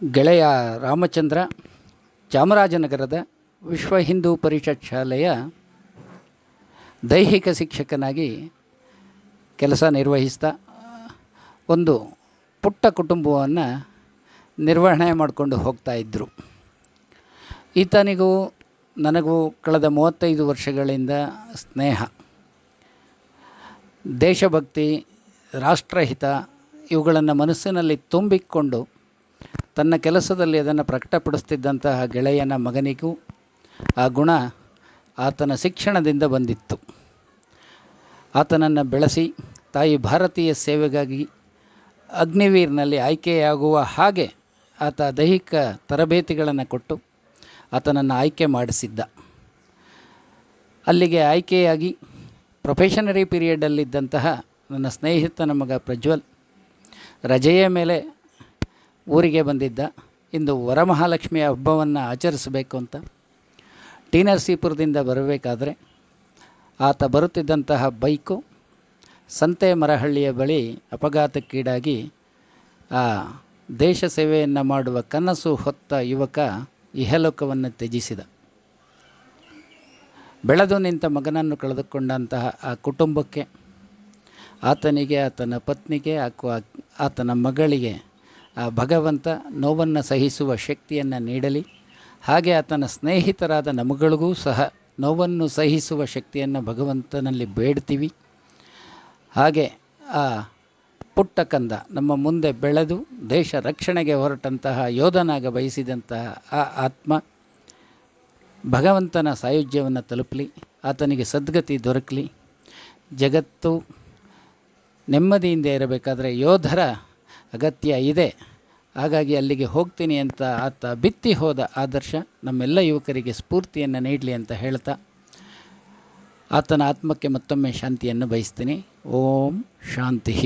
ಗೆಳೆಯ ರಾಮಚಂದ್ರ ಚಾಮರಾಜನಗರದ ವಿಶ್ವ ಹಿಂದೂ ಪರಿಷತ್ ಶಾಲೆಯ ದೈಹಿಕ ಶಿಕ್ಷಕನಾಗಿ ಕೆಲಸ ನಿರ್ವಹಿಸ್ತಾ ಒಂದು ಪುಟ್ಟ ಕುಟುಂಬವನ್ನು ನಿರ್ವಹಣೆ ಮಾಡಿಕೊಂಡು ಹೋಗ್ತಾ ಇದ್ದರು. ಈತನಿಗೂ ನನಗೂ ಕಳೆದ 35 ವರ್ಷಗಳಿಂದ ಸ್ನೇಹ, ದೇಶಭಕ್ತಿ, ರಾಷ್ಟ್ರಹಿತ ಇವುಗಳನ್ನು ಮನಸ್ಸಿನಲ್ಲಿ ತುಂಬಿಕೊಂಡು ತನ್ನ ಕೆಲಸದಲ್ಲಿ ಅದನ್ನು ಪ್ರಕಟಪಡಿಸ್ತಿದ್ದಂತಹ ಗೆಳೆಯನ ಮಗನಿಗೂ ಆ ಗುಣ ಆತನ ಶಿಕ್ಷಣದಿಂದ ಬಂದಿತ್ತು. ಆತನನ್ನು ಬೆಳೆಸಿ ತಾಯಿ ಭಾರತೀಯ ಸೇವೆಗಾಗಿ ಅಗ್ನಿವೀರ್ನಲ್ಲಿ ಆಯ್ಕೆಯಾಗುವ ಹಾಗೆ ಆತ ದೈಹಿಕ ತರಬೇತಿಗಳನ್ನು ಕೊಟ್ಟು ಆತನನ್ನು ಆಯ್ಕೆ ಮಾಡಿಸಿದ್ದ. ಅಲ್ಲಿಗೆ ಆಯ್ಕೆಯಾಗಿ ಪ್ರೊಫೆಷನರಿ ಪೀರಿಯಡಲ್ಲಿದ್ದಂತಹ ನನ್ನ ಸ್ನೇಹಿತನ ಮಗ ಪ್ರಜ್ವಲ್ ರಜೆಯ ಮೇಲೆ ಊರಿಗೆ ಬಂದಿದ್ದ. ಇಂದು ವರಮಹಾಲಕ್ಷ್ಮಿಯ ಹಬ್ಬವನ್ನು ಆಚರಿಸಬೇಕು ಅಂತ ಟಿ ನರಸೀಪುರದಿಂದ ಬರಬೇಕಾದ್ರೆ ಆತ ಬರುತ್ತಿದ್ದಂತಹ ಬೈಕು ಸಂತೆ ಮರಹಳ್ಳಿಯ ಬಳಿ ಅಪಘಾತಕ್ಕೀಡಾಗಿ ಆ ದೇಶ ಸೇವೆಯನ್ನು ಮಾಡುವ ಕನಸು ಹೊತ್ತ ಯುವಕ ಇಹಲೋಕವನ್ನು ತ್ಯಜಿಸಿದ. ಬೆಳೆದು ನಿಂತ ಮಗನನ್ನು ಕಳೆದುಕೊಂಡಂತಹ ಆ ಕುಟುಂಬಕ್ಕೆ, ಆತನಿಗೆ, ಆತನ ಪತ್ನಿಗೆ, ಆತನ ಮಗಳಿಗೆ ಆ ಭಗವಂತ ನೋವನ್ನು ಸಹಿಸುವ ಶಕ್ತಿಯನ್ನು ನೀಡಲಿ. ಹಾಗೆ ಆತನ ಸ್ನೇಹಿತರಾದ ನಮಗಳಿಗೂ ಸಹ ನೋವನ್ನು ಸಹಿಸುವ ಶಕ್ತಿಯನ್ನು ಭಗವಂತನಲ್ಲಿ ಬೇಡ್ತೀವಿ. ಹಾಗೆ ಆ ಪುಟ್ಟ ಕಂದ ನಮ್ಮ ಮುಂದೆ ಬೆಳೆದು ದೇಶ ರಕ್ಷಣೆಗೆ ಹೊರಟಂತಹ ಯೋಧನಾಗ ಬಯಸಿದಂತಹ ಆ ಆತ್ಮ ಭಗವಂತನ ಸಾಯುಜ್ಯವನ್ನು ತಲುಪಲಿ, ಆತನಿಗೆ ಸದ್ಗತಿ ದೊರಕಲಿ. ಜಗತ್ತು ನೆಮ್ಮದಿಯಿಂದ ಇರಬೇಕಾದರೆ ಯೋಧರ ಅಗತ್ಯ ಇದೆ. ಹಾಗಾಗಿ ಅಲ್ಲಿಗೆ ಹೋಗ್ತೀನಿ ಅಂತ ಆತ ಬಿತ್ತಿ ಹೋದ ಆದರ್ಶ ನಮ್ಮೆಲ್ಲ ಯುವಕರಿಗೆ ಸ್ಫೂರ್ತಿಯನ್ನು ನೀಡಲಿ ಅಂತ ಹೇಳ್ತಾ ಆತನ ಆತ್ಮಕ್ಕೆ ಮತ್ತೊಮ್ಮೆ ಶಾಂತಿಯನ್ನು ಬಯಸ್ತೀನಿ. ಓಂ ಶಾಂತಿ.